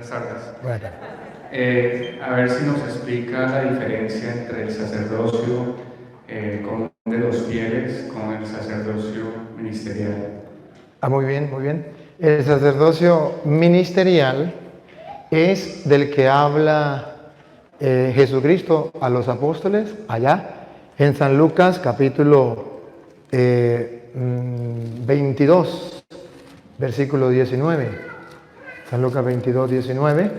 Buenas tardes. Buenas tardes. A ver si nos explica la diferencia entre el sacerdocio común de los fieles con el sacerdocio ministerial. Muy bien, muy bien. El sacerdocio ministerial es del que habla Jesucristo a los apóstoles allá en San Lucas capítulo 22, versículo 19. San Lucas 22, 19.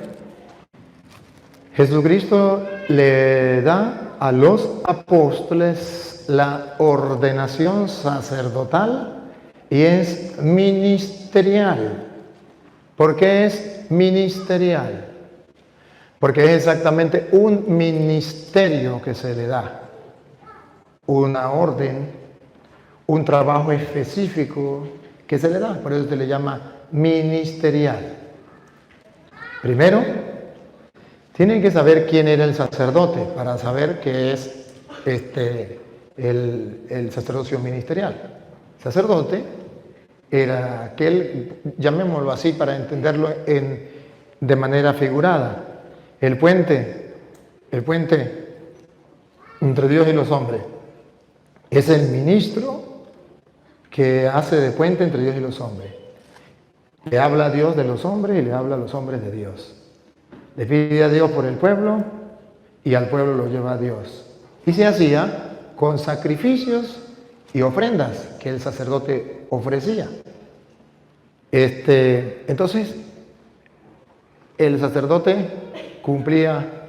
Jesucristo le da a los apóstoles la ordenación sacerdotal y es ministerial. ¿Por qué es ministerial? Porque es exactamente un ministerio que se le da, una orden, un trabajo específico que se le da, por eso se le llama ministerial. Primero, tienen que saber quién era el sacerdote para saber qué es el sacerdocio ministerial. El sacerdote era aquel, llamémoslo así para entenderlo de manera figurada, el puente entre Dios y los hombres. Es el ministro que hace de puente entre Dios y los hombres. Le habla a Dios de los hombres y le habla a los hombres de Dios. Le pide a Dios por el pueblo y al pueblo lo lleva a Dios. Y se hacía con sacrificios y ofrendas que el sacerdote ofrecía. Entonces, el sacerdote cumplía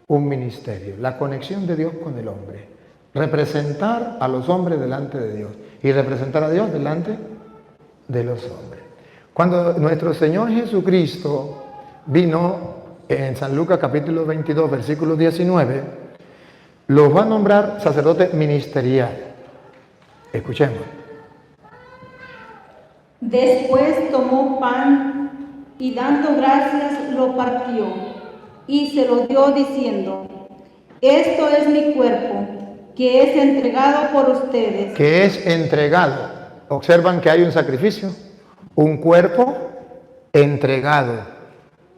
un ministerio, la conexión de Dios con el hombre, representar a los hombres delante de Dios y representar a Dios delante de los hombres. Cuando nuestro Señor Jesucristo vino en San Lucas capítulo 22, versículo 19, los va a nombrar sacerdote ministerial. Escuchemos. Después tomó pan y dando gracias lo partió y se lo dio diciendo: esto es mi cuerpo, que es entregado por ustedes. Que es entregado. Observan que hay un sacrificio, un cuerpo entregado,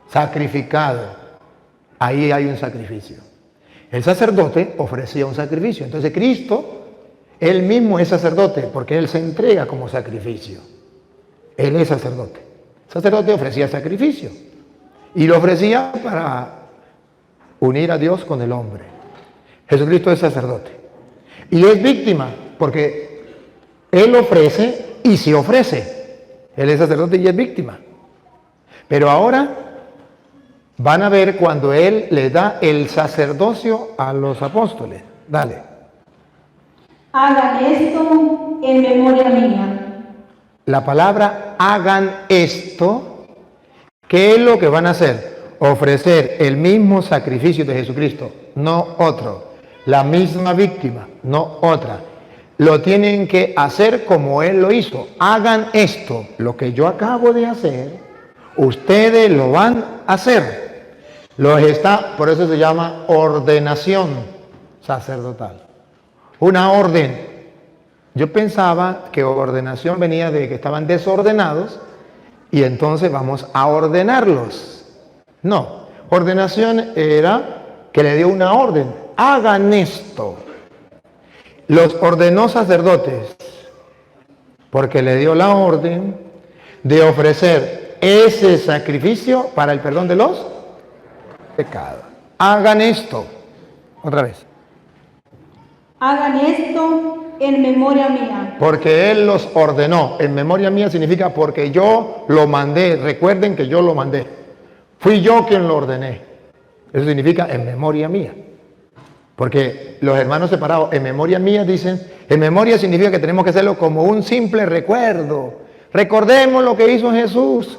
sacrificado. Ahí hay un sacrificio. El sacerdote ofrecía un sacrificio. Entonces Cristo, Él mismo es sacerdote porque Él se entrega como sacrificio. Él es sacerdote. El sacerdote ofrecía sacrificio y lo ofrecía para unir a Dios con el hombre. Jesucristo es sacerdote y es víctima porque Él ofrece y se ofrece. Él es sacerdote y es víctima. Pero ahora van a ver cuando Él le da el sacerdocio a los apóstoles. Dale. Hagan esto en memoria mía. La palabra hagan esto, ¿qué es lo que van a hacer? Ofrecer el mismo sacrificio de Jesucristo, no otro. La misma víctima, no otra. Lo tienen que hacer como Él lo hizo. Hagan esto, lo que yo acabo de hacer, ustedes lo van a hacer. Por eso se llama ordenación sacerdotal. Una orden. Yo pensaba que ordenación venía de que estaban desordenados y entonces vamos a ordenarlos. No, ordenación era que le dio una orden. Hagan esto. Los ordenó sacerdotes porque le dio la orden de ofrecer ese sacrificio para el perdón de los pecados. Hagan esto. Otra vez. Hagan esto en memoria mía. Porque Él los ordenó. En memoria mía significa porque yo lo mandé. Recuerden que yo lo mandé. Fui yo quien lo ordené. Eso significa en memoria mía. Porque los hermanos separados en memoria mía dicen, en memoria significa que tenemos que hacerlo como un simple recuerdo. Recordemos lo que hizo Jesús.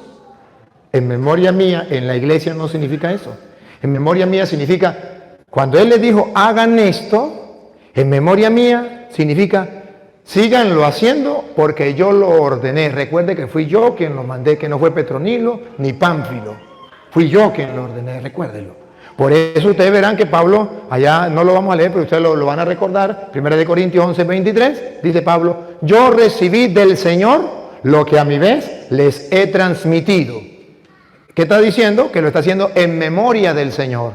En memoria mía, en la iglesia no significa eso. En memoria mía significa, cuando Él les dijo, hagan esto, en memoria mía significa, síganlo haciendo porque yo lo ordené. Recuerde que fui yo quien lo mandé, que no fue Petronilo ni Pánfilo. Fui yo quien lo ordené, recuérdelo. Por eso ustedes verán que Pablo, allá no lo vamos a leer, pero ustedes lo van a recordar, 1 Corintios 11, 23, dice Pablo, yo recibí del Señor lo que a mi vez les he transmitido. ¿Qué está diciendo? Que lo está haciendo en memoria del Señor.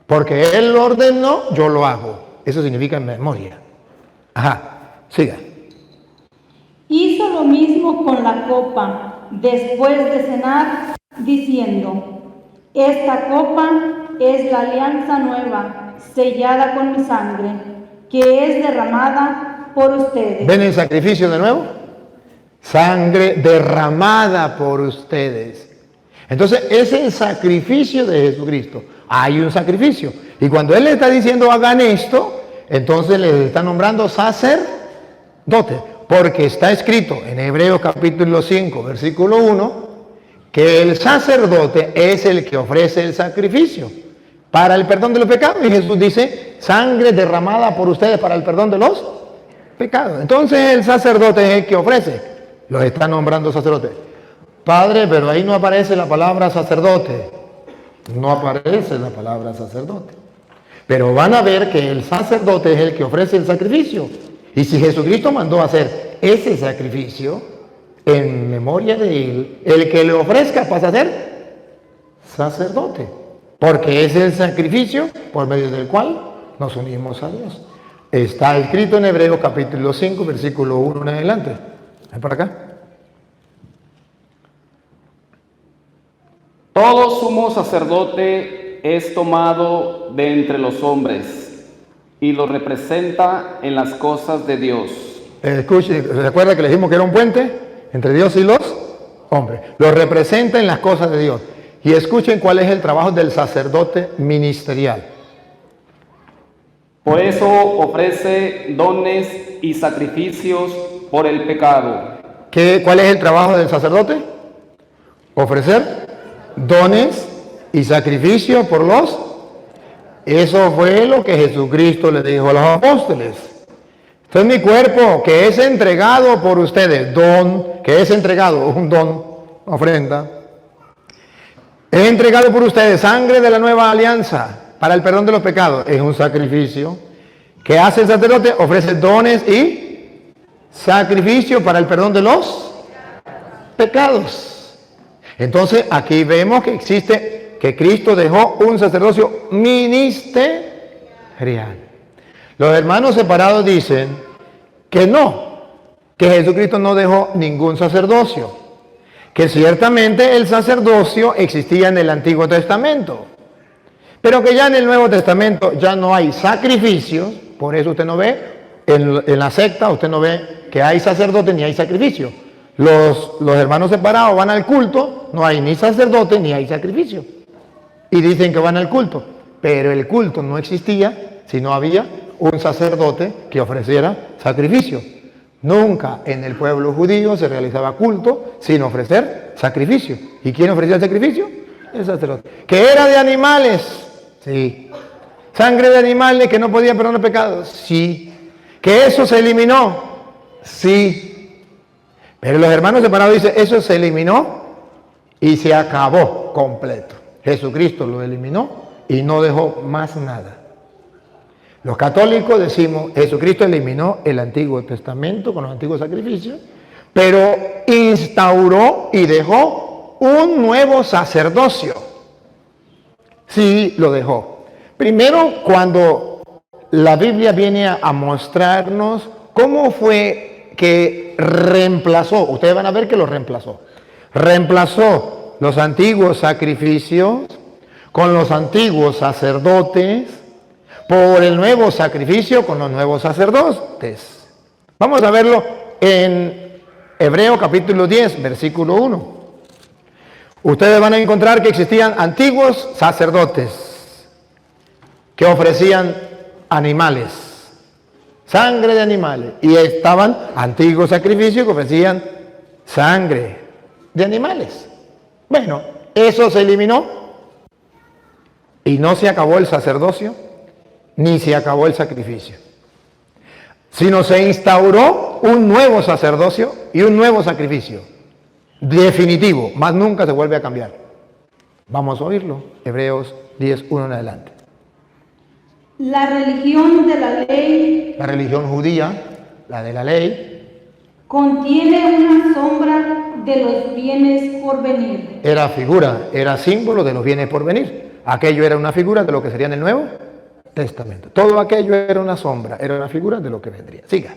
Porque Él lo ordenó, yo lo hago. Eso significa en memoria. Ajá, siga. Hizo lo mismo con la copa después de cenar, diciendo: esta copa es la alianza nueva, sellada con mi sangre, que es derramada por ustedes. ¿Ven el sacrificio de nuevo? Sangre derramada por ustedes. Entonces, ese es el sacrificio de Jesucristo. Hay un sacrificio. Y cuando Él le está diciendo hagan esto, entonces le está nombrando sacerdote. Porque está escrito en Hebreos capítulo 5, versículo 1, que el sacerdote es el que ofrece el sacrificio para el perdón de los pecados. Y Jesús dice, sangre derramada por ustedes para el perdón de los pecados. Entonces el sacerdote es el que ofrece. Los está nombrando sacerdote. Padre, pero ahí no aparece la palabra sacerdote. No aparece la palabra sacerdote. Pero van a ver que el sacerdote es el que ofrece el sacrificio. Y si Jesucristo mandó a hacer ese sacrificio, en memoria de Él, el que le ofrezca pasa a ser sacerdote. Porque es el sacrificio por medio del cual nos unimos a Dios. Está escrito en Hebreos capítulo 5, versículo 1 en adelante. Ven para acá. Todo sumo sacerdote es tomado de entre los hombres y lo representa en las cosas de Dios. Escuche, ¿recuerda que le dijimos que era un puente entre Dios y los hombres? Lo representa en las cosas de Dios. Y escuchen cuál es el trabajo del sacerdote ministerial. Por eso ofrece dones y sacrificios por el pecado. ¿Cuál es el trabajo del sacerdote? Ofrecer dones y sacrificios por los. Eso fue lo que Jesucristo le dijo a los apóstoles. Este es mi cuerpo que es entregado por ustedes. Don, que es entregado, un don, ofrenda. Es entregado por ustedes sangre de la nueva alianza para el perdón de los pecados. Es un sacrificio. ¿Qué hace el sacerdote? Ofrece dones y sacrificio para el perdón de los pecados. Entonces aquí vemos que existe, que Cristo dejó un sacerdocio ministerial. Los hermanos separados dicen que no, que Jesucristo no dejó ningún sacerdocio, que ciertamente el sacerdocio existía en el Antiguo Testamento, pero que ya en el Nuevo Testamento ya no hay sacrificios. Por eso usted no ve, en la secta usted no ve que hay sacerdote ni hay sacrificio. Los hermanos separados van al culto, no hay ni sacerdote ni hay sacrificio. Y dicen que van al culto, pero el culto no existía si no había un sacerdote que ofreciera sacrificio. Nunca en el pueblo judío se realizaba culto sin ofrecer sacrificio. ¿Y quién ofrecía el sacrificio? El sacerdote. ¿Que era de animales? Sí. ¿Sangre de animales que no podía perdonar pecados? Sí. ¿Que eso se eliminó? Sí. Pero los hermanos separados dicen, eso se eliminó y se acabó completo. Jesucristo lo eliminó y no dejó más nada. Los católicos decimos, Jesucristo eliminó el Antiguo Testamento con los antiguos sacrificios, pero instauró y dejó un nuevo sacerdocio. Sí, lo dejó. Primero, cuando la Biblia viene a mostrarnos cómo fue que reemplazó, ustedes van a ver que lo reemplazó. Reemplazó los antiguos sacrificios con los antiguos sacerdotes por el nuevo sacrificio con los nuevos sacerdotes. Vamos a verlo en Hebreos capítulo 10, versículo 1. Ustedes van a encontrar que existían antiguos sacerdotes que ofrecían animales, sangre de animales, y estaban antiguos sacrificios que ofrecían sangre de animales. Bueno, eso se eliminó y no se acabó el sacerdocio ni se acabó el sacrificio, sino se instauró un nuevo sacerdocio y un nuevo sacrificio definitivo, más nunca se vuelve a cambiar. Vamos a oírlo, Hebreos 10, 1 en adelante. La religión de la ley, La religión judía, la de la ley, contiene una sombra de los bienes por venir. Era figura, era símbolo de los bienes por venir. Aquello era una figura de lo que sería en el Nuevo Testamento. Todo aquello era una sombra, era una figura de lo que vendría. Siga.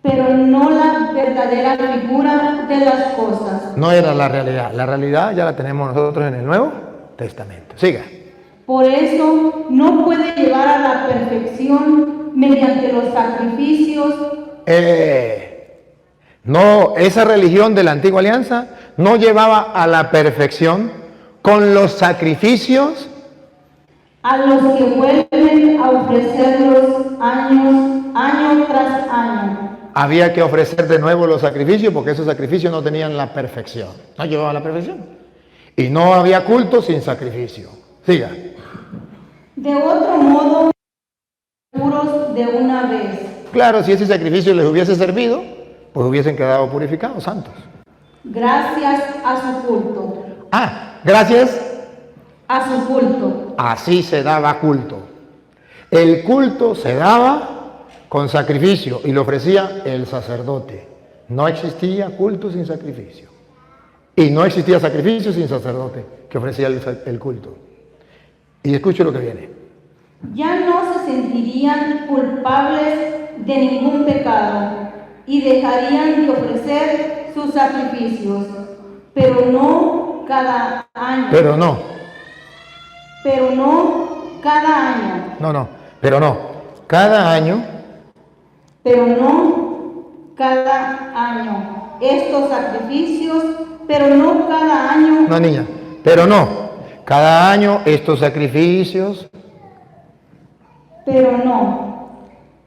Pero no la verdadera figura de las cosas. No era la realidad. La realidad ya la tenemos nosotros en el Nuevo Testamento. Siga. Por eso no puede llevar a la perfección mediante los sacrificios. No, esa religión de la antigua alianza no llevaba a la perfección con los sacrificios A los que vuelven a ofrecerlos año tras año. había que ofrecer de nuevo los sacrificios porque esos sacrificios no tenían la perfección, no llevaban a la perfección. Y no había culto sin sacrificio. Siga. De otro modo, puros de una vez. Claro, si ese sacrificio les hubiese servido, pues hubiesen quedado purificados, santos. Gracias a su culto. Gracias. A su culto. Así se daba culto. El culto se daba con sacrificio y lo ofrecía el sacerdote. No existía culto sin sacrificio. Y no existía sacrificio sin sacerdote que ofrecía el culto. Y escuche lo que viene. Ya no se sentirían culpables de ningún pecado y dejarían de ofrecer sus sacrificios, pero no cada año. Pero no. Pero no cada año. Pero no. Cada año. Pero no cada año. Estos sacrificios, pero no cada año. No, niña. Pero no. Cada año estos sacrificios. Pero no.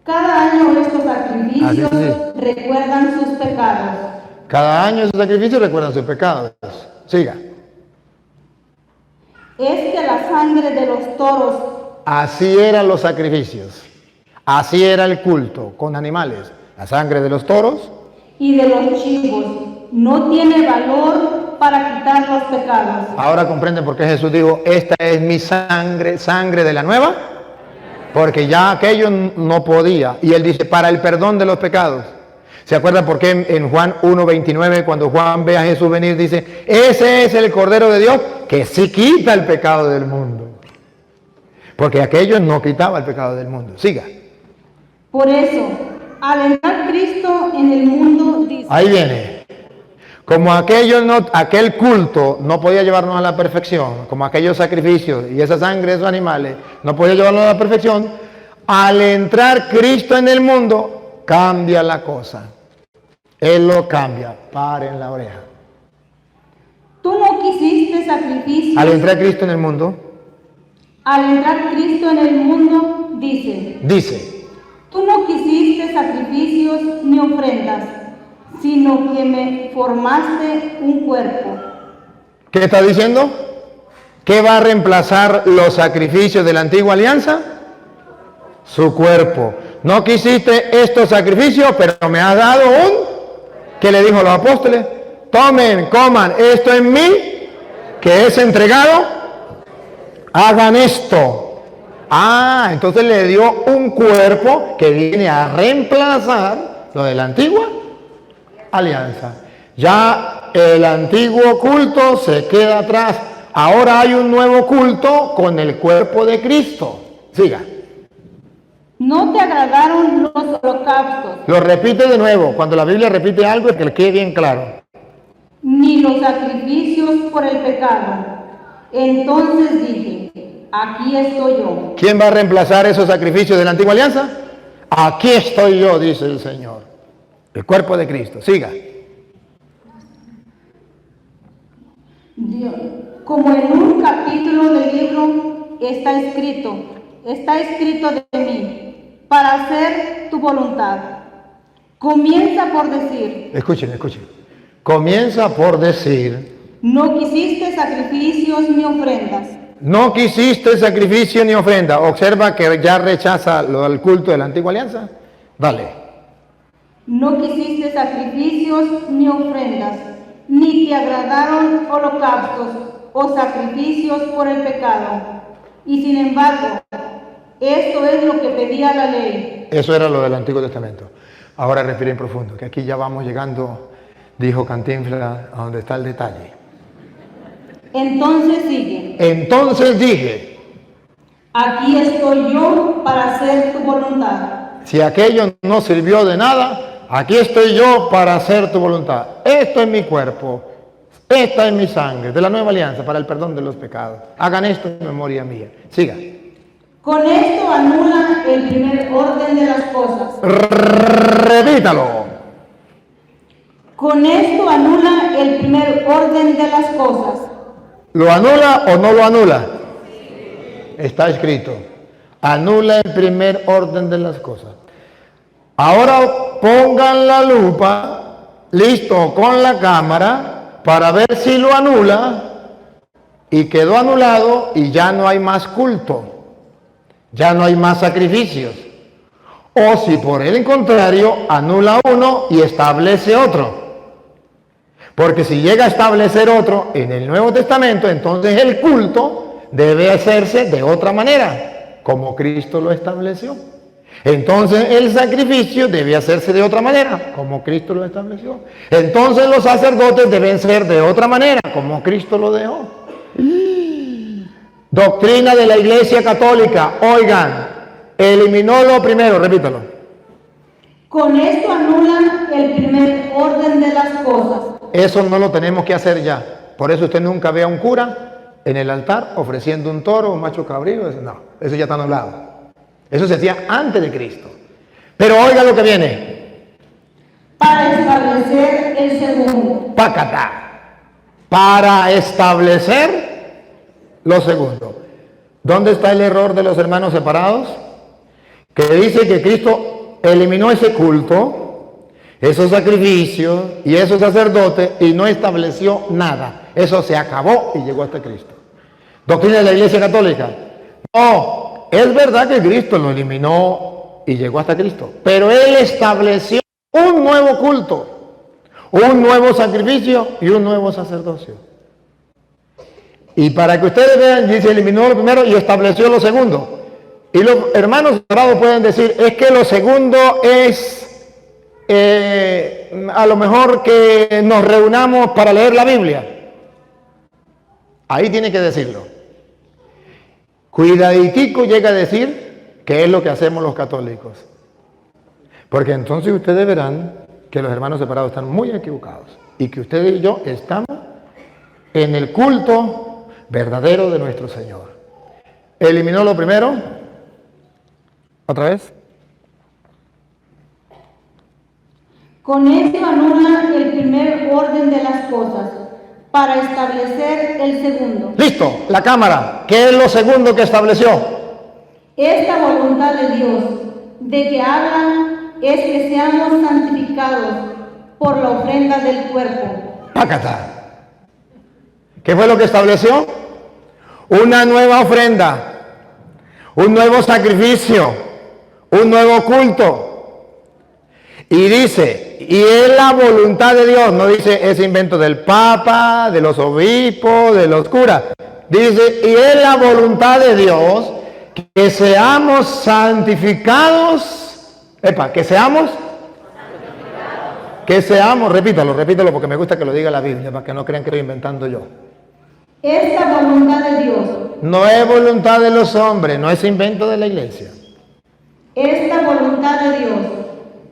Cada año estos sacrificios sí. recuerdan sus pecados. Cada año esos sacrificios recuerdan sus pecados. Siga. Es que la sangre de los toros. Así eran los sacrificios. Así era el culto con animales. La sangre de los toros. Y de los chivos no tiene valor para quitar los pecados. Ahora comprenden por qué Jesús dijo, esta es mi sangre, sangre de la nueva. Porque ya aquello no podía. Y él dice, para el perdón de los pecados. ¿Se acuerdan por qué en Juan 1:29, cuando Juan ve a Jesús venir, dice, ese es el Cordero de Dios que sí quita el pecado del mundo? Porque aquello no quitaba el pecado del mundo. Siga. Por eso, al entrar Cristo en el mundo, dice, Ahí viene. Como aquel culto no podía llevarnos a la perfección, como aquellos sacrificios y esa sangre de esos animales no podía llevarnos a la perfección, al entrar Cristo en el mundo, cambia la cosa. Él lo cambia. Paren la oreja. tú no quisiste sacrificios. Al entrar Cristo en el mundo, Al entrar Cristo en el mundo, dice, tú no quisiste sacrificios ni ofrendas, sino que me formaste un cuerpo. ¿qué está diciendo? ¿Qué va a reemplazar los sacrificios de la antigua alianza? Su cuerpo. No quisiste estos sacrificios, pero me has dado ¿qué le dijo a los apóstoles? Tomen, coman, esto en mí, que es entregado, hagan esto. Entonces le dio un cuerpo que viene a reemplazar lo de la antigua alianza. Ya el antiguo culto se queda atrás. Ahora hay un nuevo culto con el cuerpo de Cristo. Siga. No te agradaron los holocaustos, Lo repite de nuevo. Cuando la Biblia repite algo es que le quede bien claro. ni los sacrificios por el pecado. Entonces dije, aquí estoy yo. ¿Quién va a reemplazar esos sacrificios de la antigua alianza? Aquí estoy yo, dice el Señor. El cuerpo de Cristo. Siga. Dios, como en un capítulo del libro está escrito de mí, para hacer tu voluntad. Comienza por decir, Escuchen. Comienza por decir, no quisiste sacrificios ni ofrendas. no quisiste sacrificio ni ofrenda. Observa que ya rechaza el culto de la antigua alianza. Dale. No quisiste sacrificios ni ofrendas, ni te agradaron holocaustos o sacrificios por el pecado. Y sin embargo, esto es lo que pedía la ley. Eso era lo del Antiguo Testamento. Ahora respiren profundo, que aquí ya vamos llegando, dijo Cantinflas, a donde está el detalle. Entonces sigue. Entonces dije, Aquí estoy yo para hacer tu voluntad. si aquello no sirvió de nada, aquí estoy yo para hacer tu voluntad. Esto es mi cuerpo, esta es mi sangre, de la nueva alianza para el perdón de los pecados. Hagan esto en memoria mía. Siga. Con esto anula el primer orden de las cosas. Repítalo. Con esto anula el primer orden de las cosas. ¿Lo anula o no lo anula? Está escrito. Anula el primer orden de las cosas. Ahora pongan la lupa, listo, con la cámara, para ver si lo anula, y quedó anulado y ya no hay más culto. Ya no hay más sacrificios. O si por el contrario anula uno y establece otro. Porque si llega a establecer otro en el Nuevo Testamento, entonces el culto debe hacerse de otra manera, como Cristo lo estableció. Entonces el sacrificio debe hacerse de otra manera, como Cristo lo estableció. Entonces los sacerdotes deben ser de otra manera, como Cristo lo dejó. Doctrina de la Iglesia Católica, oigan, eliminó lo primero, repítalo. Con esto anulan el primer orden de las cosas. Eso no lo tenemos que hacer ya. Por eso usted nunca ve a un cura en el altar ofreciendo un toro o un macho cabrío. No, eso ya está anulado. Eso se hacía antes de Cristo. Pero oiga lo que viene. Para establecer el segundo. Pácata. Para establecer lo segundo. ¿Dónde está el error de los hermanos separados? Que dice que Cristo eliminó ese culto, esos sacrificios y esos sacerdotes y no estableció nada. Eso se acabó y llegó hasta Cristo. Doctrina de la Iglesia Católica. No, es verdad que Cristo lo eliminó y llegó hasta Cristo, pero Él estableció un nuevo culto, un nuevo sacrificio y un nuevo sacerdocio. Y para que ustedes vean, dice, eliminó lo primero y estableció lo segundo. Y los hermanos separados pueden decir, es que lo segundo es a lo mejor que nos reunamos para leer la Biblia. Ahí tiene que decirlo. Cuidaditico llega a decir que es lo que hacemos los católicos. Porque entonces ustedes verán que los hermanos separados están muy equivocados. Y que ustedes y yo estamos en el culto verdadero de nuestro Señor. Eliminó lo primero. ¿Otra vez? Con esto anula el primer orden de las cosas para establecer el segundo. Listo, la cámara. ¿Qué es lo segundo que estableció? Esta voluntad de Dios de que hablan es que seamos santificados por la ofrenda del cuerpo. Pácata. ¿Qué fue lo que estableció? Una nueva ofrenda, un nuevo sacrificio, un nuevo culto. Y dice, y es la voluntad de Dios, no dice ese invento del Papa, de los obispos, de los curas. Dice, y es la voluntad de Dios que seamos santificados. Que seamos, repítalo porque me gusta que lo diga la Biblia, para que no crean que lo estoy inventando yo. Esta voluntad de Dios. No es voluntad de los hombres, no es invento de la iglesia. Esta voluntad de Dios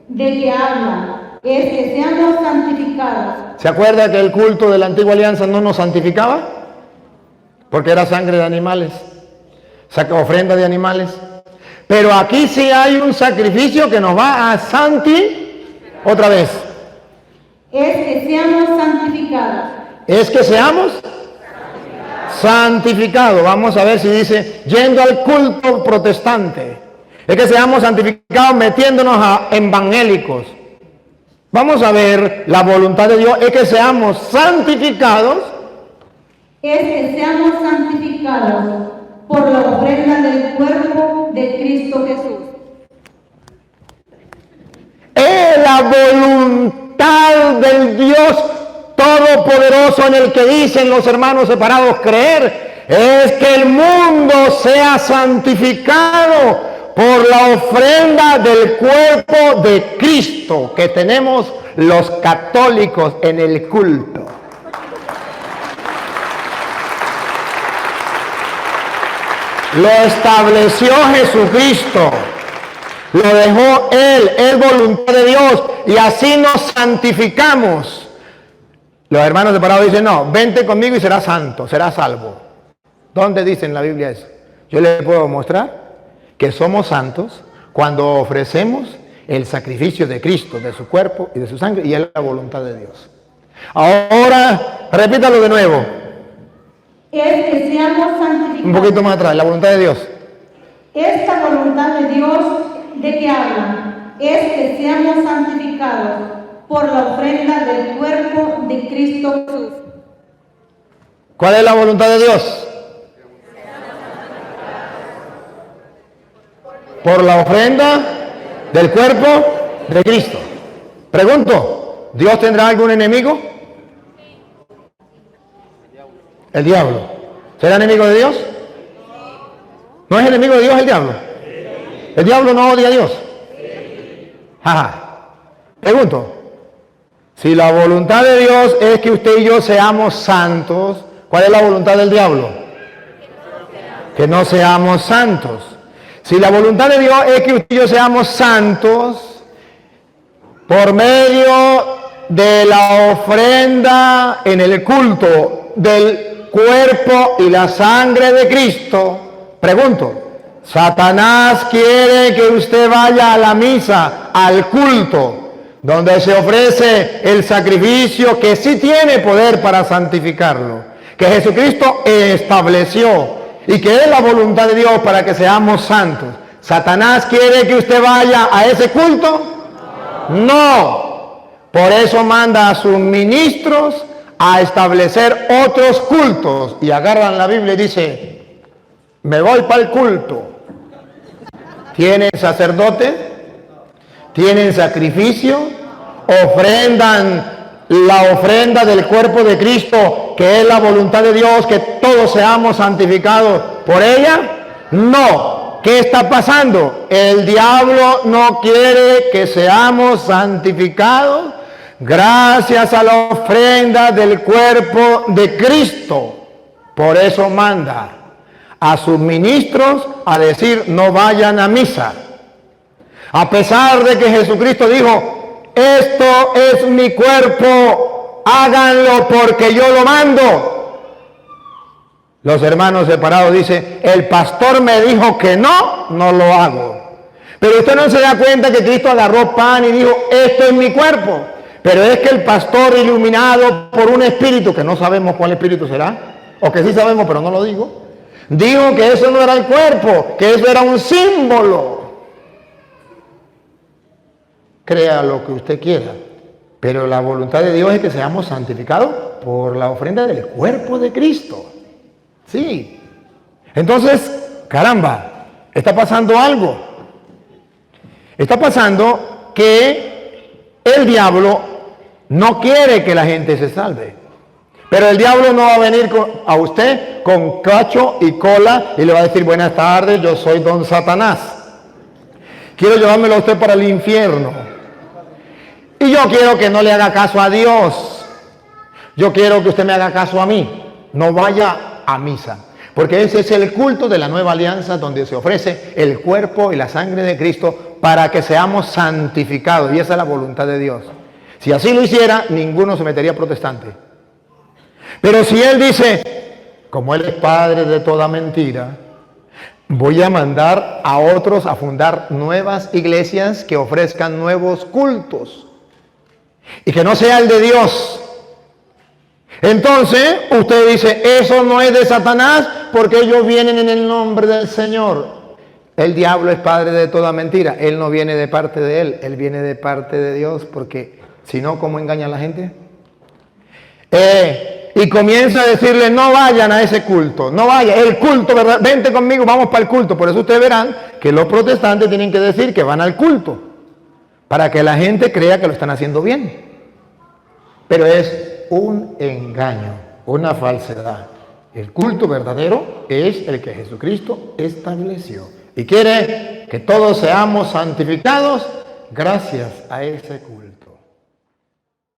de que habla es que seamos santificados. ¿Se acuerda que el culto de la antigua alianza no nos santificaba? Porque era sangre de animales, ofrenda de animales. Pero aquí sí hay un sacrificio que nos va a otra vez. Es que seamos santificados. Es que seamos santificados. Vamos a ver si dice, yendo al culto protestante. Es que seamos santificados metiéndonos a evangélicos. Vamos a ver, la voluntad de Dios es que seamos santificados. Es que seamos santificados por la ofrenda del cuerpo de Cristo Jesús. Es la voluntad del Dios Todopoderoso en el que dicen los hermanos separados creer, es que el mundo sea santificado por la ofrenda del cuerpo de Cristo que tenemos los católicos en el culto. Lo estableció Jesucristo, lo dejó Él, es voluntad de Dios, y así nos santificamos. Los hermanos separados dicen, no, vente conmigo y serás santo, serás salvo. ¿Dónde dice en la Biblia eso? Yo les puedo mostrar que somos santos cuando ofrecemos el sacrificio de Cristo, de su cuerpo y de su sangre, y es la voluntad de Dios. Ahora, repítalo de nuevo. Es que seamos santificados. Un poquito más atrás, la voluntad de Dios. Esta voluntad de Dios, ¿de qué habla? Es que seamos santificados por la ofrenda del cuerpo de Cristo Jesús. ¿Cuál es la voluntad de Dios? Por la ofrenda del cuerpo de Cristo. Pregunto, ¿Dios tendrá algún enemigo? El diablo. ¿Será enemigo de Dios? ¿No es enemigo de Dios el diablo? ¿El diablo no odia a Dios? Ajá. Pregunto, si la voluntad de Dios es que usted y yo seamos santos, ¿cuál es la voluntad del diablo? Que no seamos santos. Si la voluntad de Dios es que usted y yo seamos santos, por medio de la ofrenda en el culto del cuerpo y la sangre de Cristo, pregunto, Satanás quiere que usted vaya a la misa, al culto, donde se ofrece el sacrificio que sí tiene poder para santificarlo, que Jesucristo estableció y que es la voluntad de Dios para que seamos santos. ¿Satanás quiere que usted vaya a ese culto? No. Por eso manda a sus ministros a establecer otros cultos, y agarran la Biblia y dice, me voy para el culto. Tienen sacerdote, tienen sacrificio, ofrendan la ofrenda del cuerpo de Cristo, que es la voluntad de Dios, que todos seamos santificados por ella. No. ¿Qué está pasando? El diablo no quiere que seamos santificados gracias a la ofrenda del cuerpo de Cristo. Por eso manda a sus ministros a decir, no vayan a misa. A pesar de que Jesucristo dijo, esto es mi cuerpo, háganlo porque yo lo mando. Los hermanos separados dicen, el pastor me dijo que no, no lo hago. Pero usted no se da cuenta que Cristo agarró pan y dijo, esto es mi cuerpo. Pero es que el pastor, iluminado por un espíritu, que no sabemos cuál espíritu será, o que sí sabemos pero no lo digo, dijo que eso no era el cuerpo, que eso era un símbolo. Crea lo que usted quiera, pero la voluntad de Dios es que seamos santificados por la ofrenda del cuerpo de Cristo. Sí. Entonces, caramba, está pasando algo. Está pasando que el diablo no quiere que la gente se salve. Pero el diablo no va a venir a usted con cacho y cola y le va a decir, buenas tardes, yo soy don Satanás. Quiero llevármelo a usted para el infierno. Y yo quiero que no le haga caso a Dios. Yo quiero que usted me haga caso a mí. No vaya a misa. Porque ese es el culto de la nueva alianza, donde se ofrece el cuerpo y la sangre de Cristo para que seamos santificados. Y esa es la voluntad de Dios. Si así lo hiciera, ninguno se metería protestante. Pero si Él dice, como Él es padre de toda mentira, voy a mandar a otros a fundar nuevas iglesias que ofrezcan nuevos cultos y que no sea el de Dios. Entonces usted dice, eso no es de Satanás porque ellos vienen en el nombre del Señor. El diablo es padre de toda mentira. Él no viene de parte de él, él viene de parte de Dios, porque si no, ¿cómo engaña a la gente? Y comienza a decirle, no vayan a ese culto, no vayan, el culto, ¿verdad? Vente conmigo, vamos para el culto. Por eso ustedes verán que los protestantes tienen que decir que van al culto, para que la gente crea que lo están haciendo bien. Pero es un engaño, una falsedad. El culto verdadero es el que Jesucristo estableció. Y quiere que todos seamos santificados gracias a ese culto.